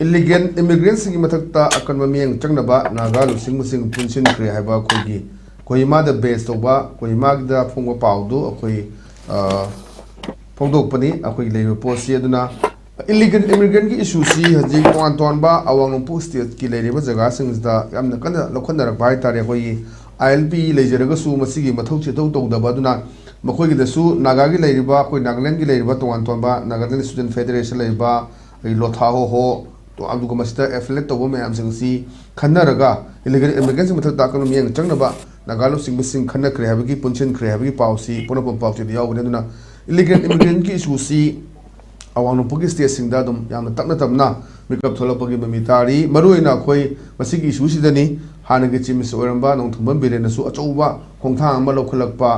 illegal immigrants की मथक्ता अकन ममियंग चंगनबा नागा लुसिंग मुसिंग पुनसिन क्रे हाइबा खोगी Kohima the base तोबा कोहिमा द फोंगो पाउदो अखोई फोंदोकपनी अखोई लेबो पोसी अदुना illegal immigrant की इशू सी हजी तोन तोनबा अवांगनुपु स्टेट की लेरेबा जगह सिंगदा यामना कन लखनदरक बाय तारे अखोई ILP लेजरगसु मसिगी मथौ चितौ तौदबा अदुना मखोई दसु नागा की लेरिबा अखोई नागालैंड की लेरिबा तोन तोनबा नागालैंड स्टूडेंट फेडरेशन लेबा लोथाहो हो तो अदुग मस्ता एफलेट तब मैम सिंगसी खन्नरगा इलीगल इमिग्रेंट्स मथक ताकन मियंग चंगनबा नागालो सिंग सिंग खन्नख्रे हाबगी पुनसिन ख्रे हाबगी पाउसी पुनपुन पाउसी यावने दुना इलीगल इमिग्रेंट की इशूसी अवांगनुपुगी स्टेट सिंगदा दुम यामना तकना तबना मिकअप थोलपगी ममितारी मरुइना खोई मसिगी इशूसिदनी हानगे चिमिस ओरंबा नोंथुंबम बिरेनसु अचौबा खोंथा अमा लौखलकपा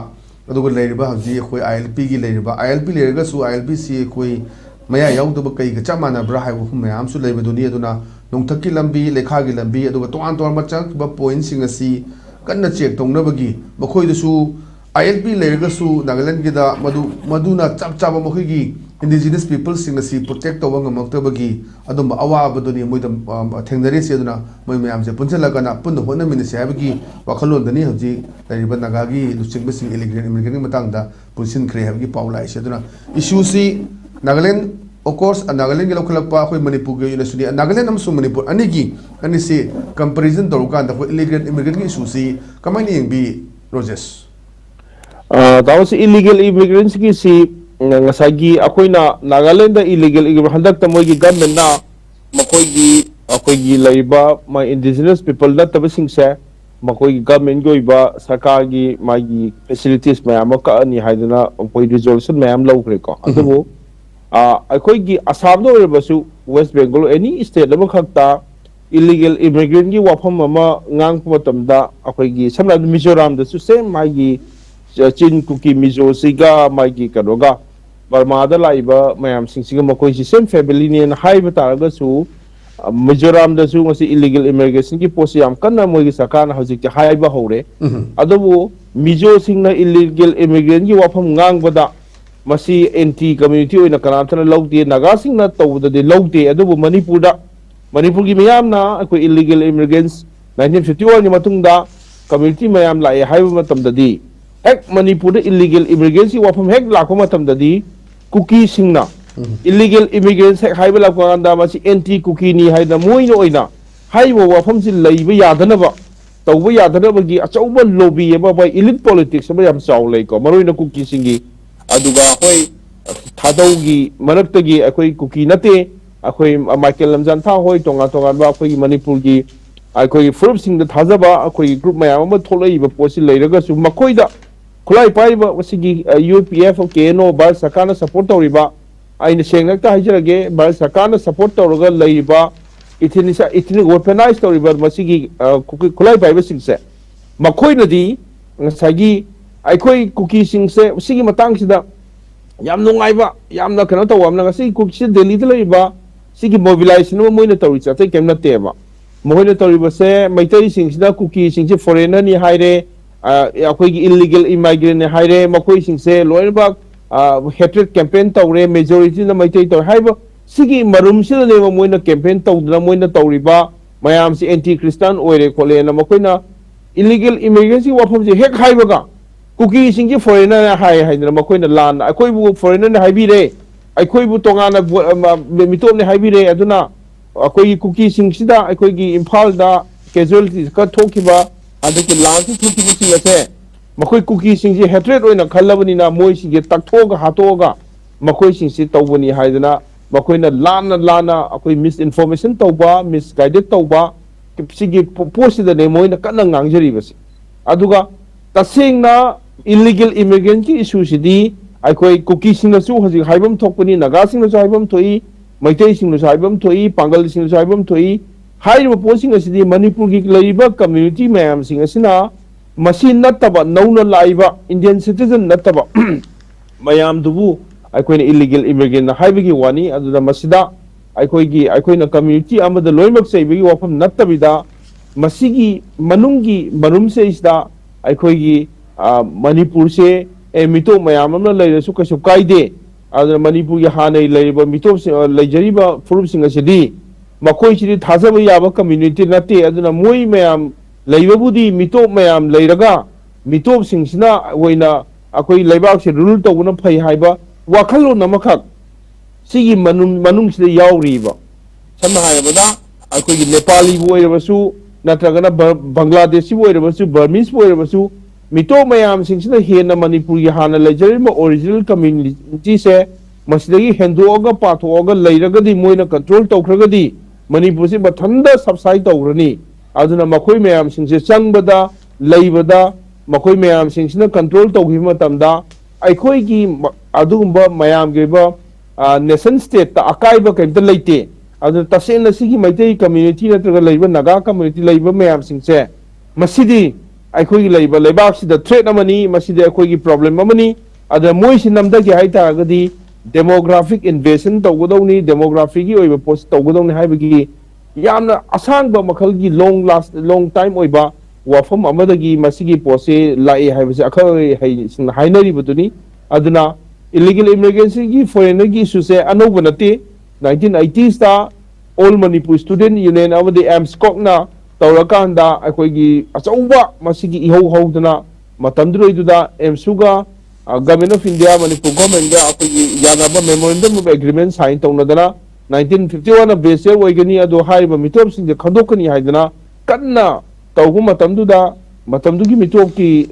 अदुग लेरिबा हजी खोई ILP की लेरिबा ILP लेरगसु ILP सी खोई मया याउदब कई चा मानब्रा है वो मैम लेबदुनी नोंथकी लंबी लेखा की लंबी तोान तोन मचब पॉइंट कन्न चेक तौनबगी मखोइदसु ILP लेरगसु नागालैंड की मधुना चप चाब मखोइगी इंडिजिनस पीपल सिंगसी प्रोटेक्ट तौब ngमक्तबगी अदुम अवाबदुनी मोइद थेंगनरेसे अदुना मोइ मैम से पुनसलगना पुन होनमिनसे हाबगी वखलोंदनी हजि लेरिबा नागागी लुचिंगबसिंग इलीगल इमिग्रेंट मतंगदा पुनसिनख्रे हाबगी पाउलाइसे अदुना इशूसी नागालैंड of course नागालैंड की लौखलपा अखोई मणिपुर की यूनिवर्सिटी नागालैंड अमसुंग मणिपुर अनिगी अनिसे कंपैरिजन तौरकान द इलीगल इमिग्रेंट की इशूसी कमाइन येंबी रोजेस दावस इलीगल इमिग्रेंट्स की सी ngसागी अखोइना नागालैंड द इलीगल इमिग्रेंट हंदक त मोगी गवर्नमेंट ना मखोइगी अखोइगी लैबा मा इंडिजिनस पीपल द तबसिंग से मखोइगी गवर्नमेंट गोइबा सरकार की मागी फैसिलिटीज मैम का अनि हाइदना कोई रिजोल्यूशन मैम लौखरे को अदबो अखोइगी असाम दो वेस्ट बेंगल एनी स्टेट खता इलीगल इमिग्रेंट की वाफम गांगदा अखोइगी समना मिजोराम सेम मागी चिन कुकी मिजो सिगा मागी कनोगा बर्माद लाइबा मैम सिंग मखोइसी सेम फैमिली ने हाइब तारगसु मिजोराम इलीगल इमिग्रेशन की पोस्ट याम कन्ना मोगी सरकार हजिक हाइब हौरे अदबो मिजो सिंग इलीगल इमिग्रेंट की वाफम गांगबदा मसी एंटी कम्युनिटी ओइना कनाथना लौदे नागा सिंगना तौददे लौदे अदुबु मणिपुर की मयामना अखोइ इलीगल इमिग्रेंट्स 1951 नि मतुंगदा कम्युनिटी मयाम लाए हाइब मतमददी हेक मणिपुर इलीगल इमिग्रेंट्स की वाफम हेक लाखो मतमददी कुकी सिंगना इलीगल इमिग्रेंट्स हेक हाइब लाखोंदा मसी एंटी कुकी नि हाइना मोइनो ओइना हाइब वाफम सि लैबा यादनबा तौबा यादनबगी अचौबा लॉबी एबा बाय इलिट पॉलिटिक्स एबा याम चाव लैको मरोइना कुकी सिंगी अदुगा अखोई थादौगी मरक्तगी अखोई कुकी नते अखोई माइकेल लमजान था होई तोंगा तोंगा अखोई मणिपुर की अखोई फुरुप सिंग थाजबा अखोई ग्रुप मयाम अमा थोलैबा पोसि लैरगसु मखोइदा खुलाई पाइबा वसिगी UPF केनो भारत सरकार सपोर्ट तौरिबा आइन सेंगनक्ता हाइजरगे भारत सरकार सपोर्ट तौरगा लैबा इथनिक ऑर्गेनाइज तौरिबा मसिगी खुलाई पाइबा सिंगसे मखोइनदी ngसागी अखोई कुकी सिंग से उसी मतंग सिदा याम नुंगाइबा यामना कनो तवमना ngasi कुकी से दिल्ली द लैबा सिगी मोबिलाइजेशन मोइना तौरि चाते केम नतेबा मोइना तौरिबा से मैतरी सिंग सिदा कुकी सिंग से फॉरेनर नि हाइरे अखोई इलीगल इमिग्रेंट ने हाइरे मखोई सिंग से लोइबा हेट्रेड कैंपेन तौरे मेजॉरिटी न मैतरी तौ हाइबा सिगी मरुम सिदा ने मोइना कैंपेन तौदना मोइना तौरिबा मयाम से एंटी क्रिश्चियन ओइरे खोले न मखोइना इलीगल इमिग्रेंसी वाफम से हेक हाइबगा कुकी सिंग फॉरेनर हाई मखोइना लान अखोइबु फॉरेनर हाइबिरे अखोइबु तोंगाना मितोमने हाइबिरे अदुना अखोइ कुकी सिंग सिदा अखोइगी इम्फाल दा कैजुअलिटी का थोकिबा अदकी लान से थोकिबु सिंगसे मखोइ कुकी सिंग जे हेट्रेड ओइना खल्लबनिना मोइ सिंगे तकथोगा हातोगा मखोइ सिंग सि तौबनी हाइदना मखोइना लाना अखोइ मिस इन्फॉर्मेशन तौबा मिस गाइडेड तौबा सिगी पोसिदा ने मोइना कन्ना ngangjariबसि अदुगा तसेंगना इलीगल इमिग्रेंट की इशू सिदी अखोई कुकी सिंगसु हजि हाइबम थोकपनी नागा सिंगसु हाइबम थोई मैतै सिंगसु हाइबम थोई पांगल सिंगसु हाइबम थोई हाइब पोसिंग सिदी मणिपुर की लैबा कम्युनिटी मैम सिंग असिना मसी नत्तबा नौना लाइबा इंडियन सिटीजन नत्तबा मयाम दुबु अखोई इलीगल इमिग्रेंट हाइबगी वानी अदुदा मसिदा अखोई कम्युनिटी अमद लोइमक सैबगी वाफम नत्तबिदा मसिगी मनुंगी मरुम से इसदा अखोई मणिपुर से मितो मयाम लेरसु कसु कायदे मणिपुर की हाँ मितो लेजरीब फुरुप ꯃꯈꯣꯏꯁꯤꯗꯤ ꯊꯥꯖꯕ ꯌꯥꯕ ꯀꯝꯃ꯭ꯌꯨꯅꯤꯇꯤ ꯅꯠꯇꯦ ꯑꯗꯨꯅ ꯃꯣꯏ ꯃꯌꯥꯝ ꯂꯩꯕꯕꯨꯗꯤ ꯃꯤꯇꯣꯞ ꯃꯌꯥꯝ ꯂꯩꯔꯒ ꯃꯤꯇꯣꯞꯁꯤꯡꯁꯤꯅ ꯑꯣꯏꯅ ꯑꯩꯈꯣꯏ ꯂꯩꯕꯥꯛꯁꯦ ꯔꯨꯜ ꯇꯧꯕꯅ ꯐꯩ ꯍꯥꯏꯕ ꯋꯥꯈꯜꯂꯣꯟ ꯑꯃꯈꯛ ꯁꯤꯒꯤ ꯃꯅꯨꯡꯁꯤꯗ ꯌꯥꯎꯔꯤꯕ ꯁꯝꯅ ꯍꯥꯏꯔꯕꯗ ꯑꯩꯈꯣꯏꯒꯤ ꯅꯦꯄꯥꯂꯤꯕꯨ ꯑꯣꯏꯔꯕꯁꯨ ꯅꯠꯇ꯭ꯔꯒꯅ ꯕꯪꯒ꯭ꯂꯥꯗꯦꯁꯤꯕꯨ ꯑꯣꯏꯔꯕꯁꯨ ꯕꯔꯃꯤꯁꯕꯨ ꯑꯣꯏꯔꯕꯁꯨ ꯃꯤꯇꯣꯞ ꯃꯌꯥꯝꯁꯤꯡꯁꯤꯅ ꯍꯦꯟꯅ ꯃꯅꯤꯄꯨꯔꯒꯤ ꯍꯥꯟꯅ ꯂꯩꯖꯔꯤꯕ ꯑꯣꯔꯤꯖꯤꯅꯦꯜ ꯀꯝꯃ꯭ꯌꯨꯅꯤꯇꯤꯁꯦ ꯃꯁꯤꯗꯒꯤ ꯍꯦꯟꯗꯣꯛꯑꯒ ꯄꯥꯊꯣꯛꯑꯒ ꯂꯩꯔꯒꯗꯤ ꯃꯣꯏꯅ ꯀꯟꯇ꯭ꯔꯣꯜ ꯇꯧꯈ꯭ꯔꯒꯗꯤ ꯃꯅꯤꯄꯨꯔꯁꯤ ꯃꯊꯟꯇ ꯁꯕꯁꯥꯏꯠ ꯇꯧꯈ꯭ꯔꯅꯤ ꯑꯗꯨꯅ ꯃꯈꯣꯏ ꯃꯌꯥꯝꯁꯤꯡꯁꯦ ꯆꯪꯕꯗ ꯂꯩꯕꯗ ꯃꯈꯣꯏ ꯃꯌꯥꯝꯁꯤꯡꯁꯤꯅ ꯀꯟꯇ꯭ꯔꯣꯜ ꯇꯧꯈꯤꯕ ꯃꯇꯝꯗ ꯑꯩꯈꯣꯏꯒꯤ ꯑꯗꯨꯒꯨꯝꯕ ꯃꯌꯥꯝꯒꯤ ꯑꯣꯏꯕ ꯅꯦꯁꯟ ꯁ꯭ꯇꯦꯠꯇ ꯑꯀꯥꯏꯕ ꯀꯩꯝꯇ ꯂꯩꯇꯦ ꯑꯗꯨꯅ ꯇꯁꯦꯡꯅ ꯁꯤꯒꯤ ꯃꯩꯇꯩ ꯀꯝꯃ꯭ꯌꯨꯅꯤꯇꯤ ꯅꯠꯇ꯭ꯔꯒ ꯂꯩꯕ ꯅꯥꯒꯥ ꯀꯝꯃ꯭ꯌꯨꯅꯤꯇꯤ ꯂꯩꯕ ꯃꯌꯥꯝꯁꯤꯡꯁꯦ ꯃꯁꯤꯗꯤ ꯑꯩꯈꯣꯏꯒꯤ ꯂꯩꯕ ꯂꯩꯕꯥꯛꯁꯤꯗ ꯊ꯭ꯔꯦꯠ ꯑꯃꯅꯤ ꯃꯁꯤꯗꯤ ꯑꯩꯈꯣꯏꯒꯤ ꯄ꯭ꯔꯣꯕ꯭ꯂꯦꯝ ꯑꯃꯅꯤ ꯑꯗ ꯃꯣꯏꯁꯤ ꯅꯝꯊꯒꯦ ꯍꯥꯏꯇꯥꯔꯒꯗꯤ ꯗꯦꯃꯣꯒ꯭ꯔꯥꯐꯤꯛ ꯏꯟꯚꯦꯁꯟ ꯇꯧꯒꯗꯧꯅꯤ ꯗꯦꯃꯣꯒ꯭ꯔꯥꯐꯤꯒꯤ ꯑꯣꯏꯕ ꯄꯣꯠ ꯇꯧꯒꯗꯧꯅꯤ ꯍꯥꯏꯕꯒꯤ ꯌꯥꯝꯅ ꯑꯁꯥꯡꯕ ꯃꯈꯜꯒꯤ ꯂꯣꯡ ꯇꯥꯏꯝ ꯑꯣꯏꯕ ꯋꯥꯐꯝ ꯑꯃꯗꯒꯤ ꯃꯁꯤꯒꯤ ꯄꯣꯠꯁꯦ ꯂꯥꯛꯑꯦ ꯍꯥꯏꯕꯁꯦ ꯑꯈꯪ ꯑꯍꯩꯁꯤꯡꯅ ꯍꯥꯏꯅꯔꯤꯕꯗꯨꯅꯤ ꯑꯗꯨꯅ ꯏꯂꯤꯒꯦꯜ ꯏꯃꯤꯒ꯭ꯔꯦꯁꯟꯒꯤ ꯐꯣꯔꯦꯅꯔꯒꯤ ꯏꯁꯨꯁꯦ ꯑꯅꯧꯕ ꯅꯠꯇꯦ 1980ꯁꯇ ꯑꯣꯜ ꯃꯅꯤꯄꯨꯔ ꯁ꯭ꯇꯨꯗꯦꯟ ꯌꯨꯅꯤꯌꯟ ꯑꯃꯗꯤ ꯑꯦꯝꯁꯀꯣꯛꯅ ꯇꯧꯔꯀꯥꯟꯗ ꯑꯩꯈꯣꯏꯒꯤ ꯑꯆꯧꯕ ꯃꯁꯤꯒꯤ ꯏꯍꯧ ꯍꯧꯗꯅ ꯃꯇꯝꯗꯨꯗꯩꯗꯨꯗ ꯑꯦꯝꯁꯨꯒ ꯒꯚꯔꯟꯃꯦꯟꯠ ꯑꯣꯐ ꯏꯟꯗꯤꯌꯥ ꯃꯅꯤꯄꯨꯔ ꯒꯣꯔꯃꯦꯟꯠꯒ ꯑꯩꯈꯣꯏꯒꯤ ꯌꯥꯅꯕ ꯃꯦꯃꯣꯔꯦꯟꯗꯝ ꯑꯣꯐ ꯑꯦꯒ꯭ꯔꯤꯃꯦꯟ ꯁꯥꯏꯟ ꯇꯧꯅꯗꯅ 1951ꯅ ꯕꯦꯁ ꯑꯣꯏꯒꯅꯤ ꯑꯗꯣ ꯍꯥꯏꯔꯤꯕ ꯃꯤꯇꯣꯞꯁꯤꯡꯁꯦ ꯈꯟꯗꯣꯛꯀꯅꯤ ꯍꯥꯏꯗꯅ ꯀꯟꯅ ꯇꯧꯕ ꯃꯇꯝꯗꯨꯗ ꯃꯇꯝꯗꯨꯒꯤ ꯃꯤꯇꯣꯞꯀꯤ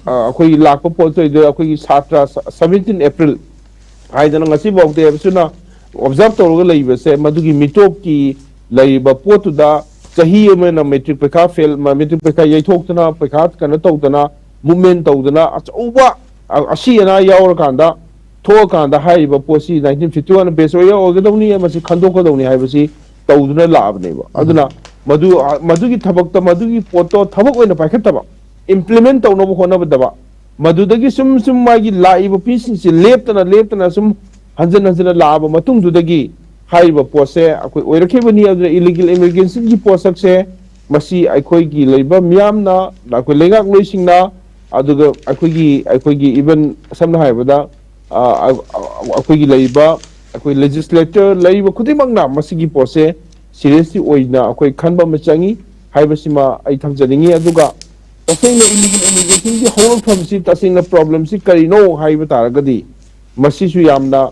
ꯑꯩꯈꯣꯏꯒꯤ ꯂꯥꯛꯄ ꯄꯣꯠꯇꯨꯗ ꯑꯩꯈꯣꯏꯒꯤ ꯁꯥꯇ꯭ꯔ 17 ꯑꯦꯄ꯭ꯔꯤꯜ ꯍꯥꯏꯗꯅ ꯉꯁꯤꯐꯥꯎꯗ ꯑꯦꯝꯁꯨꯅ ꯑꯣꯕꯖꯥꯔꯕ ꯇꯧꯔꯒ ꯂꯩꯕꯁꯦ ꯃꯗꯨꯒꯤ ꯃꯤꯇꯣꯞꯀꯤ ꯂꯩꯔꯤꯕ ꯄꯣꯠꯇꯨꯗ ꯆꯍꯤ ꯑꯃꯅ ꯃꯦꯇ꯭ꯔꯤꯛ ꯄꯩꯈꯥ ꯃꯦꯇ꯭ꯔꯤꯛ ꯄꯩꯈꯥ ꯌꯩꯊꯣꯛꯇꯅ ꯄꯩꯈꯥ ꯀꯩꯅꯣ ꯇꯧꯗꯅ ꯃꯨꯞꯃꯦꯟ ꯇꯧꯗꯅ ꯑꯆꯧꯕ ꯑꯁꯤ ꯑꯅꯥ ꯌꯥꯎꯔꯀꯥꯟꯗ ꯊꯣꯛꯑꯀꯥꯟꯗ ꯍꯥꯏꯔꯤꯕ ꯄꯣꯠꯁꯤ 1951 ꯕꯦꯁ ꯑꯣꯏꯒꯗꯧꯅꯤ ꯃꯁꯤ ꯈꯟꯗꯣꯛꯀꯗꯧꯅꯤ ꯍꯥꯏꯕꯁꯤ ꯇꯧꯗꯨꯅ ꯂꯥꯛꯑꯕꯅꯦꯕ ꯑꯗꯨꯅ ꯃꯗꯨꯒꯤ ꯊꯕꯛꯇ ꯃꯗꯨꯒꯤ ꯄꯣꯠꯇꯣ ꯊꯕꯛ ꯑꯣꯏꯅ ꯄꯥꯏꯈꯠꯇꯕ ꯏꯝꯄ꯭ꯂꯤꯃꯦꯟ ꯇꯧꯅꯕ ꯍꯣꯠꯅꯕꯗꯕ ꯃꯗꯨꯗꯒꯤ ꯁꯨꯝ ꯃꯥꯒꯤ ꯂꯥꯛꯏꯕ ꯄꯤꯁꯤꯡꯁꯤ ꯂꯦꯞꯇꯅ ꯁꯨꯝ ꯍꯟꯖꯤꯟ ꯍꯟꯖꯤꯟꯅ ꯂꯥꯛꯑꯕ ꯃꯇꯨꯡꯗꯨꯗꯒꯤ ꯍꯥꯏꯔꯤꯕ ꯄꯣꯠꯁꯦ ꯑꯩꯈꯣꯏ ꯑꯣꯏꯔꯛꯈꯤꯕꯅꯤ ꯑꯗꯨꯅ ꯏꯂꯤꯒꯦꯜ ꯏꯃꯤꯒ꯭ꯔꯦꯁꯟꯒꯤ ꯄꯣꯠꯁꯛꯁꯦ ꯃꯁꯤ ꯑꯩꯈꯣꯏꯒꯤ ꯂꯩꯕ ꯃꯤꯌꯥꯝꯅ ꯑꯩꯈꯣই ꯂꯩꯉꯥꯛꯂꯣꯏꯁꯤꯡꯅ ꯑꯗꯨꯒ ꯑꯩꯈꯣꯏꯒꯤ ꯏꯚꯟ ꯁꯝꯅ ꯍꯥꯏꯔꯕꯗ ꯑꯩꯈꯣꯏꯒꯤ ꯂꯩꯔꯤꯕ ꯑꯩꯈꯣꯏ ꯂꯦꯖꯤꯁꯂꯦꯇꯔ ꯂꯩꯔꯤꯕ ꯈꯨꯗꯤꯡꯃꯛꯅ ꯃꯁꯤꯒꯤ ꯄꯣꯠꯁꯦ ꯁꯤꯔꯤꯌꯁꯂꯤ ꯑꯣꯏꯅ ꯑꯩꯈꯣꯏ ꯈꯟꯕ ꯑꯃ ꯆꯪꯉꯤ ꯍꯥꯏꯕꯁꯤꯃ ꯑꯩ ꯊꯝꯖꯅꯤꯡꯉꯤ ꯑꯗꯨꯒ ꯇꯁꯦꯡꯅ ꯏꯂꯤꯒꯦꯜ ꯏꯃꯤꯒ꯭ꯔꯦꯁꯟꯒꯤ ꯍꯧꯔꯛꯐꯝꯁꯤ ꯇꯁꯦꯡꯅ ꯄ꯭ꯔꯣꯕ꯭ꯂꯦꯝꯁꯤ ꯀꯔꯤꯅꯣ ꯍꯥꯏꯕ ꯇꯥꯔꯒꯗꯤ ꯃꯁꯤꯁꯨ ꯌꯥꯝꯅ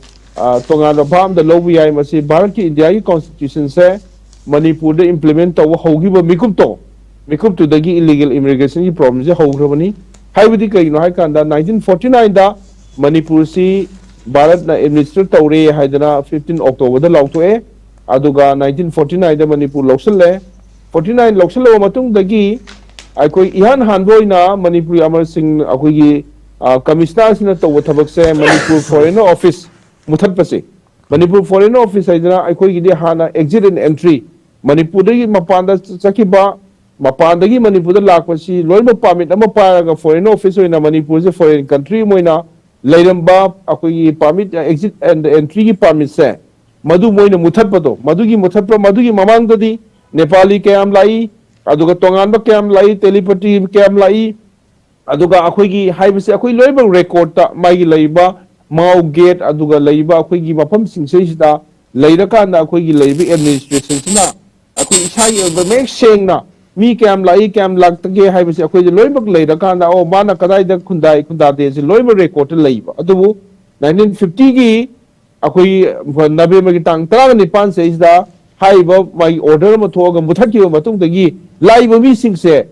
ꯇꯣꯉꯥꯟꯕ ꯚꯥꯕ ꯂꯧꯕ ꯌꯥꯏ ꯃꯁꯤ ꯚꯥꯔꯠꯀꯤ ꯏꯟꯗꯤꯌꯥꯒꯤ ꯀꯣꯟꯁꯇꯤꯇ꯭ꯌꯨꯁꯟꯁꯦ ꯃꯅꯤꯄꯨꯔꯗ ꯏꯝꯄ꯭ꯂꯤꯃꯦꯟ ꯇꯧꯕ ꯍꯧꯈꯤꯕ ꯃꯤꯀꯨꯞꯇꯨꯗꯒꯤ ꯏꯂꯤꯒꯦꯜ ꯏꯃꯤꯒ꯭ꯔꯦꯁꯟꯒꯤ ꯄ꯭ꯔꯣꯕ꯭ꯂꯦꯝꯁꯦ ꯍꯧꯈ꯭ꯔꯕꯅꯤ ꯍꯥꯏꯕꯗꯤ ꯀꯩꯒꯤꯅꯣ ꯍꯥꯏ ꯀꯥꯟꯗ 1949ꯗ ꯃꯅꯤꯄꯨꯔꯁꯤ ꯚꯥꯔꯠꯅ ꯑꯦꯗꯃꯤꯅꯤꯁꯇ꯭ꯔꯦꯠ ꯇꯧꯔꯦ ꯍꯥꯏꯗꯅ 15 ꯑꯣꯛꯇꯣꯕꯔꯗ ꯂꯥꯎꯊꯣꯛꯑꯦ ꯑꯗꯨꯒ 1949ꯗ ꯃꯅꯤꯄꯨꯔ ꯂꯧꯁꯤꯜꯂꯦ 49 ꯂꯧꯁꯤꯜꯂꯕ ꯃꯇꯨꯡꯗꯒꯤ ꯑꯩꯈꯣꯏ ꯏꯍꯥꯟ ꯍꯥꯟꯕ ꯑꯣꯏꯅ ꯃꯅꯤꯄꯨꯔꯤ ꯑꯃꯔꯁꯤꯡ ꯑꯩꯈꯣꯏꯒꯤ ꯀꯃꯤꯁꯅꯥꯔꯁꯤꯅ ꯇꯧꯕ ꯊꯕꯛꯁꯦ ꯃꯅꯤꯄꯨꯔ ꯐꯣꯔꯦꯅꯔ ꯑꯣꯐꯤꯁ ꯃꯨꯊꯠꯄꯁꯦ ꯃꯅꯤꯄꯨꯔ ꯐꯣꯔꯦꯅꯔ ꯑꯣꯐꯤꯁ ꯍꯥꯏꯗꯅ ꯑꯩꯈꯣꯏꯒꯤꯗꯤ ꯍꯥꯟꯅ ꯑꯦꯛꯖꯤꯠ ꯑꯦꯟ ꯑꯦꯟꯇ꯭ꯔꯤ ꯃꯅꯤꯄꯨꯔꯗꯒꯤ ꯃꯄꯥꯟꯗ ꯆꯠꯈꯤꯕ ꯃꯄꯥꯟꯗꯒꯤ ꯃꯅꯤꯄꯨꯔꯗ ꯂꯥꯛꯄꯁꯤ ꯂꯣꯏꯅꯃꯛ ꯄꯥꯔꯃꯤꯠ ꯑꯃ ꯄꯥꯏꯔꯒ ꯐꯣꯔꯦꯅꯔ ꯑꯣꯐꯤꯁ ꯑꯣꯏꯅ ꯃꯅꯤꯄꯨꯔꯁꯦ ꯐꯣꯔꯦꯟ ꯀꯟꯇ꯭ꯔꯤ ꯑꯃ ꯑꯣꯏꯅ ꯂꯩꯔꯝꯕ ꯑꯩꯈꯣꯏꯒꯤ ꯄꯥꯔꯃꯤꯠ ꯑꯦꯛꯖꯤꯠ ꯑꯦꯟ ꯑꯦꯟꯇ꯭ꯔꯤꯒꯤ ꯄꯥꯔꯃꯤꯠꯁꯦ ꯃꯗꯨ ꯃꯣꯏꯅ ꯃꯨꯊꯠꯄꯗꯣ ꯃꯗꯨꯒꯤ ꯃꯃꯥꯡꯗꯗꯤ ꯅꯦꯄꯥꯂꯤ ꯀꯌꯥꯝ ꯂꯥꯛꯏ ꯑꯗꯨꯒ ꯇꯣꯉꯥꯟꯕ ꯀꯌꯥꯝ ꯂꯥꯛꯏ ꯇꯦꯂꯤꯄꯇꯤ ꯀꯌꯥꯝ ꯂꯥꯛꯏ ꯑꯗꯨꯒ ꯑꯩꯈꯣꯏꯒꯤ ꯍꯥꯏꯕꯁꯦ ꯑꯩꯈꯣꯏ ꯂꯣꯏꯅꯃꯛ ꯔꯦꯀꯣꯔꯠꯇ ꯃꯥꯒꯤ ꯂꯩꯔꯤꯕ ꯃꯥꯎ ꯒꯦꯠ ꯑꯗꯨꯒ ꯂꯩꯔꯤꯕ ꯑꯩꯈꯣꯏꯒꯤ ꯃꯐꯝꯁꯤꯡꯁꯤꯗ ꯂꯩꯔꯀꯥꯟꯗ ꯑꯩꯈꯣꯏꯒꯤ ꯂꯩꯔꯤꯕ ꯑꯦꯗꯃꯤꯅꯤꯁꯇ꯭ꯔꯦꯁꯟꯁꯤꯅ ꯑꯩꯈꯣꯏ ꯏꯁꯥꯒꯤ ꯑꯣꯏꯕ ꯃꯌꯦꯛ ꯁꯦꯡꯅ ꯃꯤ ꯀꯌꯥꯝ ꯂꯥꯛꯏ ꯀꯌꯥꯝ ꯂꯥꯛꯇꯒꯦ ꯍꯥꯏꯕꯁꯦ ꯑꯩꯈꯣꯏꯁꯦ ꯂꯣꯏꯅꯃꯛ ꯂꯩꯔꯀꯥꯟꯗ ꯃꯥꯅ ꯀꯗꯥꯏꯗ ꯈꯨꯟꯗꯥꯗꯦꯁꯦ ꯂꯣꯏꯅꯃꯛ ꯔꯦꯀꯣꯔꯠꯇ ꯂꯩꯕ ꯑꯗꯨꯕꯨ 1950ꯒꯤ ꯑꯩꯈꯣꯏ ꯅꯕꯦꯝꯕꯔꯒꯤ ꯇꯥꯡ 19 ꯁꯤꯗ ꯍꯥꯏꯔꯤꯕ ꯃꯥꯒꯤ ꯑꯣꯔꯗꯔ ꯑꯃ ꯊꯣꯛꯑꯒ ꯃꯨꯊꯠꯈꯤꯕ ꯃꯇꯨꯡꯗꯒꯤ ꯂꯥꯛꯏꯕ ꯃꯤꯁꯤꯡꯁꯦ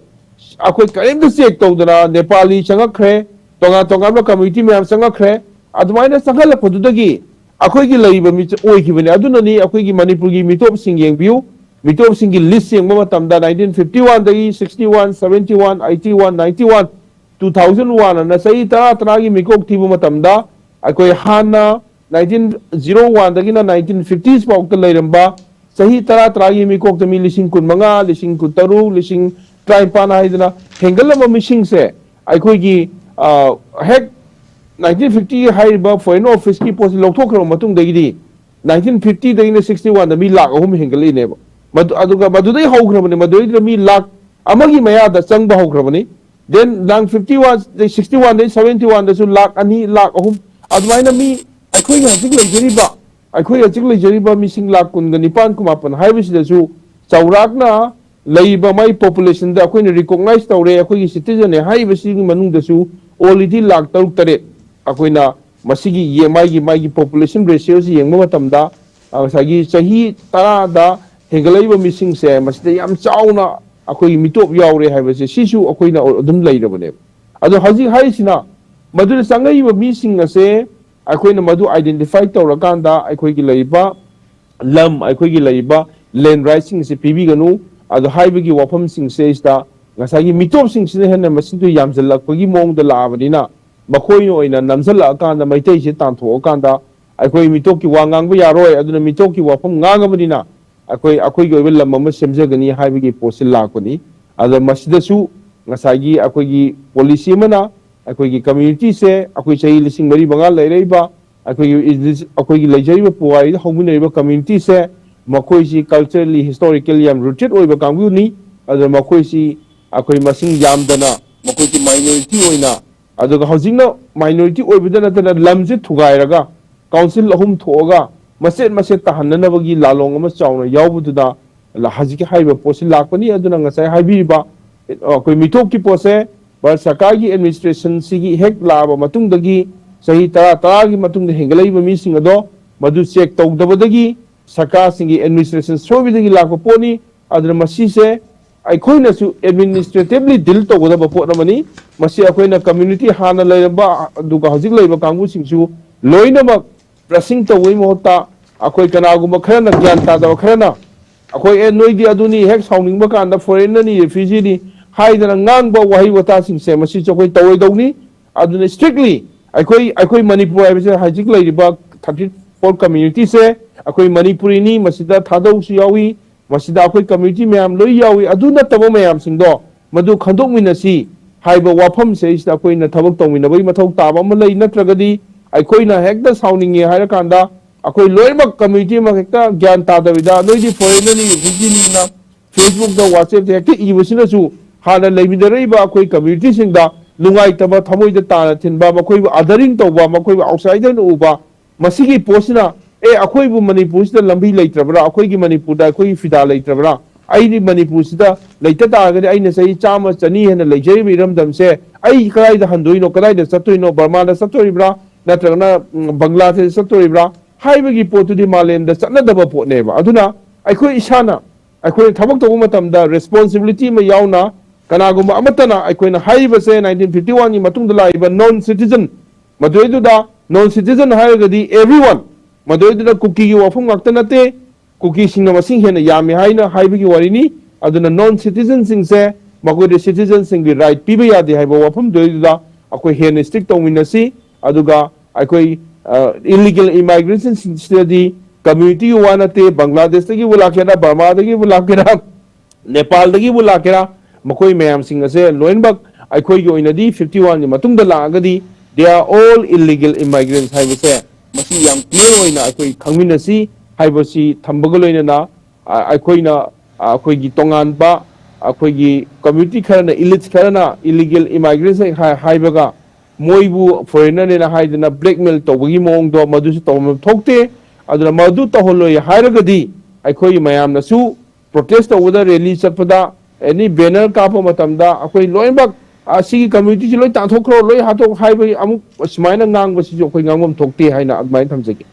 ꯑꯩꯈꯣꯏ ꯀꯔꯤꯝꯇ ꯆꯦꯛ ꯇꯧꯗꯅ ꯅꯦꯄꯥꯂꯤ ꯆꯪꯉꯛꯈ꯭ꯔꯦ ꯇꯣꯉꯥꯟꯕ ꯀꯝꯃ꯭ꯌꯨꯅꯤꯇꯤ ꯃꯌꯥꯝ ꯆꯪꯉꯛꯈ꯭ꯔꯦ ꯑꯗꯨꯃꯥꯏꯅ ꯆꯪꯍꯜꯂꯛꯄꯗꯨꯗꯒꯤ ꯑꯩꯈꯣꯏꯒꯤ ꯂꯩꯔꯤꯕ ꯃꯤ ꯑꯣꯏꯈꯤꯕꯅꯤ ꯑꯗꯨꯅꯅꯤ ꯑꯩꯈꯣꯏꯒꯤ ꯃꯅꯤꯄꯨꯔꯒꯤ ꯃꯤꯇꯣꯞꯁꯤꯡ ꯌꯦꯡꯕꯤꯌꯨ ꯃꯤꯇꯣꯞꯁꯤꯡꯒꯤ ꯂꯤꯁ ꯌꯦꯡꯕ ꯃꯇꯝꯗ 1951ꯗꯒꯤ 61 71 81 91 2001 ꯑꯅ ꯆꯍꯤ 10 ꯃꯤꯀꯣꯛ ꯊꯤꯕ ꯃꯇꯝꯗ ꯑꯩꯈꯣꯏ ꯍꯥꯟꯅ 1901ꯗꯒꯤꯅ 1950s ꯐꯥꯎꯗ ꯂꯩꯔꯝꯕ ꯆꯍꯤ 10 ꯃꯤꯀꯣꯛꯇ ꯃꯤ 15,000 13,000 19 ꯍꯥꯏꯗꯅ ꯍꯦꯟꯒꯠꯂꯕ ꯃꯤꯁꯤꯡꯁꯦ ꯑꯩꯈꯣꯏꯒꯤ ꯍꯦꯛ 1950 ꯍꯥꯏꯔꯤꯕ ꯐꯣꯔꯦꯅꯔ ꯑꯣꯐꯤꯁꯀꯤ ꯄꯣꯠꯁꯤ ꯂꯧꯊꯣꯛꯈ꯭ꯔꯕ ꯃꯇꯨꯡꯗꯒꯤꯗꯤ 1950ꯗꯒꯤꯅ 61ꯗ ꯃꯤ ꯂꯥꯛ 3 ꯍꯦꯟꯒꯠꯂꯛꯏꯅꯦꯕ ꯑꯗꯨꯒ ꯃꯗꯨꯗꯩ ꯍꯧꯈ꯭ꯔꯕꯅꯤ ꯃꯗꯨꯗꯩꯗ ꯃꯤ ꯂꯥꯛ ꯑꯃꯒꯤ ꯃꯌꯥꯗ ꯆꯪꯕ ꯍꯧꯈ꯭ꯔꯕꯅꯤ ꯗꯦꯟ 61ꯗꯒꯤ 71ꯗꯒꯤ 71ꯗꯁꯨ ꯂꯥꯛ 2 ꯂꯥꯛ 3 ꯑꯗꯨꯃꯥꯏꯅ ꯃꯤ ꯑꯩꯈꯣꯏꯅ ꯍꯧꯖꯤꯛ ꯂꯩꯖꯔꯤꯕ ꯑꯩꯈꯣꯏ ꯍꯧꯖꯤꯛ ꯂꯩꯖꯔꯤꯕ ꯃꯤꯁꯤꯡ ꯂꯥꯛ ꯀꯨꯟꯒ ꯅꯤꯄꯥꯟ ꯀꯨꯟꯃꯥꯄꯟ ꯍꯥꯏꯕꯁꯤꯗꯁꯨ ꯆꯥꯎꯔꯥꯛꯅ ꯂꯩꯔꯤꯕ ꯃꯥꯏ ꯄꯣꯄꯨꯂꯦꯁꯟꯗ ꯑꯩꯈꯣꯏꯅ ꯔꯤꯀꯣꯛꯅꯥꯏꯖ ꯇꯧꯔꯦ ꯑꯩꯈꯣꯏꯒꯤ ꯁꯤꯇꯤꯖꯟꯅꯦ ꯍꯥꯏꯔꯤꯕꯁꯤꯒꯤ ꯃꯅꯨꯡꯗꯁꯨ ꯑꯣꯜꯔꯦꯗꯤ ꯂꯥꯛ ꯇꯔꯨꯛ ꯇꯔꯦꯠ ꯑꯩꯈꯣꯏꯅ ꯃꯁꯤꯒꯤ ꯃꯥꯒꯤ ꯄꯣꯄꯨꯂꯦꯁꯟ ꯔꯦꯁꯤꯌꯣꯁꯤ ꯌꯦꯡꯕ ꯃꯇꯝꯗ ꯉꯁꯥꯏꯒꯤ ꯆꯍꯤ ꯇꯔꯥꯗ ꯍꯦꯟꯒꯠꯂꯛꯏꯕ ꯃꯤꯁꯤꯡꯁꯦ ꯃꯁꯤꯗ ꯌꯥꯝ ꯆꯥꯎꯅ ꯑꯩꯈꯣꯏꯒꯤ ꯃꯤꯇꯣꯞ ꯌꯥꯎꯔꯦ ꯍꯥꯏꯕꯁꯦ ꯁꯤꯁꯨ ꯑꯩꯈꯣꯏꯅ ꯑꯗꯨꯝ ꯂꯩꯔꯕꯅꯦꯕ ꯑꯗꯣ ꯍꯧꯖꯤꯛ ꯍꯥꯏꯔꯤꯁꯤꯅ ꯃꯗꯨꯗ ꯆꯪꯉꯛꯏꯕ ꯃꯤꯁꯤꯡ ꯑꯁꯦ ꯑꯩꯈꯣꯏꯅ ꯃꯗꯨ ꯑꯥꯏꯗꯦꯟꯇꯤꯐꯥꯏ ꯇꯧꯔꯀꯥꯟꯗ ꯑꯩꯈꯣꯏꯒꯤ ꯂꯩꯔꯤꯕ ꯂꯝ ꯑꯩꯈꯣꯏꯒꯤ ꯂꯩꯔꯤꯕ ꯂꯦꯟ ꯔꯥꯏꯠꯁꯤꯡꯁꯦ ꯄꯤꯕꯤꯒꯅꯨ ꯑꯗꯣ ꯍꯥꯏꯕꯒꯤ ꯋꯥꯐꯝꯁꯤꯡꯁꯦ ꯁꯤꯗ ꯉꯁꯥꯏꯒꯤ ꯃꯤꯇꯣꯞꯁꯤꯡꯁꯤꯅ ꯍꯦꯟꯅ ꯃꯁꯤꯡꯗꯨ ꯌꯥꯝꯁꯤꯜꯂꯛꯄꯒꯤ ꯃꯑꯣꯡꯗ ꯂꯥꯛꯑꯕꯅꯤꯅ ꯃꯈꯣꯏꯅ ꯑꯣꯏꯅ ꯅꯝꯁꯤꯜꯂꯛꯑꯀꯥꯟꯗ ꯃꯩꯇꯩꯁꯦ ꯇꯥꯟꯊꯣꯛꯑꯀꯥꯟꯗ ꯑꯩꯈꯣꯏ ꯃꯤꯇꯣꯞꯀꯤ ꯋꯥ ꯉꯥꯡꯕ ꯌꯥꯔꯣꯏ ꯑꯗꯨꯅ ꯃꯤꯇꯣꯞꯀꯤ ꯋꯥꯐꯝ ꯉꯥꯡꯉꯕꯅꯤꯅ ꯑꯩꯈꯣꯏꯒꯤ ꯑꯣꯏꯕ ꯂꯝ ꯑꯃ ꯁꯦꯝꯖꯒꯅꯤ ꯍꯥꯏꯕꯒꯤ ꯄꯣꯠꯁꯤ ꯂꯥꯛꯄꯅꯤ ꯑꯗ ꯃꯁꯤꯗꯁꯨ ꯉꯁꯥꯏꯒꯤ ꯑꯩꯈꯣꯏꯒꯤ ꯄꯣꯂꯤꯁꯤ ꯑꯃꯅ ꯑꯩꯈꯣꯏꯒꯤ ꯀꯝꯃ꯭ꯌꯨꯅꯤꯇꯤꯁꯦ ꯑꯩꯈꯣꯏ ꯆꯍꯤ ꯂꯤꯁꯤꯡ ꯃꯔꯤ ꯃꯉꯥ ꯂꯩꯔꯛꯏꯕ ꯑꯩꯈꯣꯏꯒꯤ ꯂꯩꯖꯔꯤꯕ ꯄꯨꯋꯥꯔꯤꯗ ꯍꯧꯃꯤꯟꯅꯔꯤꯕ ꯀꯝꯃ꯭ꯌꯨꯅꯤꯇꯤꯁꯦ ꯃꯈꯣꯏꯁꯤ ꯀꯜꯆꯔꯦꯜꯂꯤ ꯍꯤꯁꯇꯣꯔꯤꯀꯦꯜꯂꯤ ꯌꯥꯝ ꯔꯨꯇꯦꯠ ꯑꯣꯏꯕ ꯀꯥꯡꯕꯨꯅꯤ ꯑꯗꯨꯅ ꯃꯈꯣꯏꯁꯤ ꯑꯩꯈꯣꯏ ꯃꯁꯤꯡ ꯌꯥꯝꯗꯅ ꯃꯈꯣꯏꯁꯤ ꯃꯥꯏꯅꯣꯔꯤꯇꯤ ꯑꯣꯏꯅ ꯑꯗꯨꯒ ꯍꯧꯖꯤꯛꯅ ꯃꯥꯏꯅꯣꯔꯤꯇꯤ ꯑꯣꯏꯕꯗ ꯅꯠꯇꯅ ꯂꯝꯁꯦ ꯊꯨꯒꯥꯏꯔꯒ ꯀꯥꯎꯟꯁꯤꯜ ꯑꯍꯨꯝ ꯊꯣꯛꯑꯒ ꯃꯆꯦꯠ ꯃꯆꯦꯠ ꯇꯥꯍꯟꯅꯅꯕꯒꯤ ꯂꯥꯂꯣꯡ ꯑꯃ ꯆꯥꯎꯅ ꯌꯥꯎꯕꯗꯨꯗ ꯍꯧꯖꯤꯛꯀꯤ ꯍꯥꯏꯔꯤꯕ ꯄꯣꯠꯁꯤ ꯂꯥꯛꯄꯅꯤ ꯑꯗꯨꯅ ꯉꯁꯥꯏ ꯍꯥꯏꯕꯤꯔꯤꯕ ꯑꯩꯈꯣই ꯃꯤꯇꯣꯞꯀꯤ ꯄꯣꯠꯁꯦ ꯚꯥꯔꯠ ꯁꯔꯀꯥꯔꯒꯤ ꯑꯦꯗꯃꯤꯅꯤꯁꯇ꯭ꯔꯦꯁꯟꯁꯤꯒꯤ ꯍꯦꯛ ꯂꯥꯛꯑꯕ ꯃꯇꯨꯡꯗꯒꯤ ꯆꯍꯤ ꯇꯔꯥꯒꯤ ꯃꯇꯨꯡꯗ ꯍꯦꯟꯒꯠꯂꯛꯏꯕ ꯃꯤꯁꯤꯡ ꯑꯗꯣ ꯃꯗꯨ ꯆꯦꯛ ꯇꯧꯗꯕꯗꯒꯤ ꯁꯔꯀꯥꯔꯁꯤꯡꯒꯤ ꯑꯦꯗꯃꯤꯅꯤꯁꯇ꯭ꯔꯦꯁꯟ ꯁꯣꯏꯕꯗꯒꯤ ꯂꯥꯛꯄ ꯄꯣꯠꯅꯤ ꯑꯗꯨꯅ ꯃꯁꯤꯁꯦ ꯑꯩꯈꯣꯏꯅꯁꯨ ꯑꯦꯗꯃꯤꯅꯤꯁꯇ꯭ꯔꯦꯇꯤꯚꯂꯤ ꯗꯤꯜ ꯇꯧꯒꯗꯕ ꯄꯣꯠ ꯑꯃꯅꯤ ꯃꯁꯤ ꯑꯩꯈꯣꯏꯅ ꯀꯝꯃ꯭ꯌꯨꯅꯤꯇꯤ ꯍꯥꯟꯅ ꯂꯩꯔꯝꯕ ꯑꯗꯨꯒ ꯍꯧꯖꯤꯛ ꯂꯩꯔꯤꯕ ꯀꯥꯡꯕꯨꯁꯤꯡꯁꯨ ꯂꯣꯏꯅꯃꯛ ꯕ꯭ꯔꯁꯤꯡ ꯇꯧꯕꯒꯤ ꯃꯍꯨꯠꯇ ꯑꯩꯈꯣꯏ ꯀꯅꯥꯒꯨꯝꯕ ꯈꯔꯅ ꯒ꯭ꯌꯥꯟ ꯇꯥꯗꯕ ꯈꯔꯅ ꯑꯩꯈꯣꯏ ꯅꯣꯏꯗꯤ ꯑꯗꯨꯅꯤ ꯍꯦꯛ ꯁꯥꯎꯅꯤꯡꯕ ꯀꯥꯟꯗ ꯐꯣꯔꯦꯟꯅꯔꯅꯤ ꯔꯤꯐ꯭ꯌꯨꯖꯤꯅꯤ ꯍꯥꯏꯗꯅ ꯉꯥꯡꯕ ꯋꯥꯍꯩ ꯋꯥꯇꯥꯁꯤꯡꯁꯦ ꯃꯁꯤꯁꯨ ꯑꯩꯈꯣꯏ ꯇꯧꯔꯣꯏꯗꯧꯅꯤ ꯑꯗꯨꯅ ꯁ꯭ꯇ꯭ꯔꯤꯛꯂꯤ ꯑꯩꯈꯣꯏ ꯃꯅꯤꯄꯨꯔ ꯍꯥꯏꯕꯁꯦ ꯍꯧꯖꯤꯛ ꯂꯩꯔꯤꯕ 34 ꯀꯝꯃ꯭ꯌꯨꯅꯤꯇꯤꯁꯦ ꯑꯩꯈꯣꯏ ꯃꯅꯤꯄꯨꯔꯤꯅꯤ ꯃꯁꯤꯗ ꯊꯥꯗꯧꯁꯨ ꯌꯥꯎꯏ ꯃꯁꯤꯗ ꯑꯩꯈꯣꯏ ꯀꯝꯃ꯭ꯌꯨꯅꯤꯇꯤ ꯃꯌꯥꯝ ꯂꯣꯏ ꯌꯥꯎꯏ ꯑꯗꯨ ꯅꯠꯇꯕ ꯃꯌꯥꯝꯁꯤꯡꯗꯣ ꯃꯗꯨ ꯈꯟꯗꯣꯛꯃꯤꯟꯅꯁꯤ ꯍꯥꯏꯕ ꯋꯥꯐꯝꯁꯦ ꯁꯤꯗ ꯑꯩꯈꯣꯏꯅ ꯊꯕꯛ ꯇꯧꯃꯤꯟꯅꯕꯒꯤ ꯃꯊꯧ ꯇꯥꯕ ꯑꯃ ꯂꯩ ꯅꯠꯇ꯭ꯔꯒꯗꯤ ꯑꯩꯈꯣꯏꯅ ꯍꯦꯛꯇ ꯁꯥꯎꯅꯤꯡꯉꯦ ꯍꯥꯏꯔꯀꯥꯟꯗ ꯑꯩꯈꯣꯏ ꯂꯣꯏꯅꯃꯛ ꯀꯝꯃ꯭ꯌꯨꯅꯤꯇꯤ ꯑꯃ ꯍꯦꯛꯇ ꯒ꯭ꯌꯥꯟ ꯇꯥꯗꯕꯤꯗ ꯅꯣꯏꯗꯤ ꯐꯣꯔꯦꯟꯅꯔꯅꯤ ꯔꯤꯐ꯭ꯌꯨꯖꯤꯅꯤꯅ ꯐꯦꯁꯕꯨꯛꯇ ꯋꯥꯆꯦꯞꯇ ꯍꯦꯛꯇ ꯏꯕꯁꯤꯅꯁꯨ ꯍꯥꯟꯅ ꯂꯩꯃꯤꯟꯅꯔꯛꯏꯕ ꯑꯩꯈꯣꯏ ꯀꯝꯃ꯭ꯌꯨꯅꯤꯇꯤꯁꯤꯡꯗ ꯅꯨꯡꯉꯥꯏꯇꯕ ꯊꯃꯣꯏꯗ ꯇꯥꯅ ꯊꯤꯟꯕ ꯃꯈꯣꯏꯕꯨ ꯑꯥꯗꯔꯤꯡ ꯇꯧꯕ ꯃꯈꯣꯏꯕꯨ ꯑꯥꯎꯠꯁꯥꯏꯗꯔꯅ ꯎꯕ ꯃꯁꯤꯒꯤ ꯄꯣꯠꯁꯤꯅ ꯑꯩꯈꯣꯏꯕꯨ ꯃꯅꯤꯄꯨꯔꯁꯤꯗ ꯂꯝꯕꯤ ꯂꯩꯇ꯭ꯔꯕ꯭ꯔꯥ ꯑꯩꯈꯣꯏꯒꯤ ꯃꯅꯤꯄꯨꯔꯗ ꯑꯩꯈꯣꯏꯒꯤ ꯐꯤꯗꯥ ꯂꯩꯇ꯭ꯔꯕ꯭ꯔꯥ ꯑꯩꯗꯤ ꯃꯅꯤꯄꯨꯔꯁꯤꯗ ꯂꯩꯇ ꯇꯥꯔꯒꯗꯤ ꯑꯩꯅ ꯆꯍꯤ 100 100 ꯍꯦꯟꯅ ꯂꯩꯖꯔꯤꯕ ꯏꯔꯝꯗꯝꯁꯦ ꯑꯩ ꯀꯗꯥꯏꯗ ꯍꯟꯗꯣꯏꯅꯣ ꯀꯗꯥꯏꯗ ꯆꯠꯇꯣꯏꯅꯣ ꯕꯔꯃꯥꯗ ꯆꯠꯇꯣꯔꯤꯕ꯭ꯔꯥ ꯅꯠꯇ꯭ꯔꯒꯅ ꯕꯪꯒ꯭ꯂꯥꯗꯦशꯗ ꯆꯠꯇꯣꯔꯤꯕ꯭ꯔꯥ ꯍꯥꯏꯕꯒꯤ ꯄꯣꯠꯇꯨꯗꯤ ꯃꯥꯂꯦꯝꯗ ꯆꯠꯅꯗꯕ ꯄꯣꯠꯅꯦꯕ ꯑꯗꯨꯅ ꯑꯩꯈꯣꯏ ꯏꯁꯥꯅ ꯑꯩꯈꯣꯏꯅ ꯊꯕꯛ ꯇꯧꯕ ꯃꯇꯝꯗ ꯔꯦꯁꯄꯣꯟꯁꯤꯕꯤꯂꯤꯇꯤ ꯑꯃ ꯌꯥꯎꯅ ꯀꯅꯥꯒꯨꯝꯕ ꯑꯃꯠꯇꯅ ꯑꯩꯈꯣꯏꯅ ꯍꯥꯏꯔꯤꯕꯁꯦ 1951ꯒꯤ ꯃꯇꯨꯡꯗ ꯂꯥꯛꯏꯕ ꯅꯣꯟ ꯁꯤꯇꯤꯖꯟ ꯃꯗꯨꯏꯗꯨꯗ ꯅꯣꯟ ꯁꯤꯇꯤꯖꯟ ꯍꯥꯏꯔꯒꯗꯤ ꯑꯦꯚ꯭ꯔꯤꯋꯥꯟ ꯃꯗꯨꯏꯗꯨꯗ ꯀꯨꯀꯤꯒꯤ ꯋꯥꯐꯝ ꯉꯥꯛꯇ ꯅꯠꯇꯦ ꯀꯨꯀꯤꯁꯤꯡꯅ ꯃꯁꯤꯡ ꯍꯦꯟꯅ ꯌꯥꯝꯃꯤ ꯍꯥꯏꯕꯒꯤ ꯋꯥꯔꯤꯅꯤ ꯑꯗꯨꯅ ꯅꯣꯟ ꯁꯤꯇꯤꯖꯟꯁꯤꯡꯁꯦ ꯃꯈꯣꯏꯗ ꯁꯤꯇꯤꯖꯟꯁꯤꯡꯒꯤ ꯔꯥꯏꯠ ꯄꯤꯕ ꯌꯥꯗꯦ ꯍꯥꯏꯕ ꯋꯥꯐꯝꯗꯨꯗ ꯑꯩꯈꯣꯏ ꯍꯦꯟꯅ ꯁ꯭ꯇꯤꯛ ꯇꯧꯃꯤꯟꯅꯁꯤ ꯑꯗꯨꯒ ꯑꯩꯈꯣꯏ ꯏꯜꯂꯤꯒꯦꯜ ꯏꯃꯥꯏꯒ꯭ꯔꯦꯁꯟꯁꯤꯡꯁꯤꯗꯗꯤ ꯀꯝꯃ꯭ꯌꯨꯅꯤꯇꯤꯒꯤ ꯋꯥ ꯅꯠꯇꯦ ꯕꯪꯒ꯭ꯂꯥꯗꯦशꯇꯒꯤꯕꯨ ꯂꯥꯛꯀꯦꯔꯥ ꯕꯔꯃꯥꯗꯒꯤꯕꯨ ꯂꯥꯛꯀꯦꯔꯥ ꯅꯦꯄꯥꯜꯗꯒꯤꯕꯨ ꯂꯥꯛꯀꯦꯔꯥ ꯃꯈꯣꯏ ꯃꯌꯥꯝꯁꯤꯡ ꯑꯁꯦ ꯂꯣꯏꯅꯃꯛ ꯑꯩꯈꯣꯏꯒꯤ ꯑꯣꯏꯅꯗꯤ 51ꯒꯤ ꯃꯇꯨꯡꯗ ꯂꯥꯛꯑꯒꯗꯤ ꯗꯦ ꯑꯥꯔ ꯑꯣꯜ ꯏꯜꯂꯤꯒꯦꯜ ꯏꯃꯥꯏꯒ꯭ꯔꯦꯟꯁ ꯍꯥꯏꯕꯁꯦ ꯃꯁꯤ ꯌꯥꯝ ꯀ꯭ꯂꯤꯌꯔ ꯑꯣꯏꯅ ꯑꯩꯈꯣꯏ ꯈꯪꯃꯤꯟꯅꯁꯤ ꯍꯥꯏꯕꯁꯤ ꯊꯝꯕꯒ ꯂꯣꯏꯅꯅ ꯑꯩꯈꯣꯏꯅ ꯑꯩꯈꯣꯏꯒꯤ ꯇꯣꯉꯥꯟꯕ ꯑꯩꯈꯣꯏꯒꯤ ꯀꯝꯃ꯭ꯌꯨꯅꯤꯇꯤ ꯈꯔꯅ ꯏꯂꯤꯠꯁ ꯈꯔꯅ ꯏꯜꯂꯤꯒꯦꯜ ꯏꯃꯥꯏꯒ꯭ꯔꯦꯟꯁ ꯍꯥꯏꯕꯒ ꯃꯣꯏꯕꯨ ꯐꯣꯔꯦꯟꯅꯔꯅꯦꯅ ꯍꯥꯏꯗꯅ ꯕ꯭ꯂꯦꯛꯃꯦꯜ ꯇꯧꯕꯒꯤ ꯃꯑꯣꯡꯗꯣ ꯃꯗꯨꯁꯨ ꯇꯧꯐꯝ ꯊꯣꯛꯇꯦ ꯑꯗꯨꯅ ꯃꯗꯨ ꯇꯧꯍꯜꯂꯣꯏ ꯍꯥꯏꯔꯒꯗꯤ ꯑꯩꯈꯣꯏ ꯃꯌꯥꯝꯅꯁꯨ ꯄ꯭ꯔꯣꯇꯦꯁ ꯇꯧꯕꯗ ꯔꯦꯂꯤ ꯆꯠꯄꯗ ꯑꯦꯅꯤ ꯕꯦꯅꯔ ꯀꯥꯞꯄ ꯃꯇꯝꯗ ꯑꯩꯈꯣꯏ ꯂꯣꯏꯅꯃꯛ ꯑꯁꯤꯒꯤ ꯀꯝꯃ꯭ꯌꯨꯅꯤꯇꯤꯁꯤ ꯂꯣꯏ ꯇꯥꯟꯊꯣꯛꯈ꯭ꯔꯣ ꯂꯣꯏ ꯍꯥꯠꯇꯣꯛ ꯍꯥꯏꯕꯒꯤ ꯑꯃꯨꯛ ꯁꯨꯃꯥꯏꯅ ꯉꯥꯡꯕꯁꯤꯁꯨ ꯑꯩꯈꯣꯏ ꯉꯥꯡꯐꯝ ꯊꯣꯛꯇꯦ ꯍꯥꯏꯅ ꯑꯗꯨꯃꯥꯏꯅ ꯊꯝꯖꯒꯦ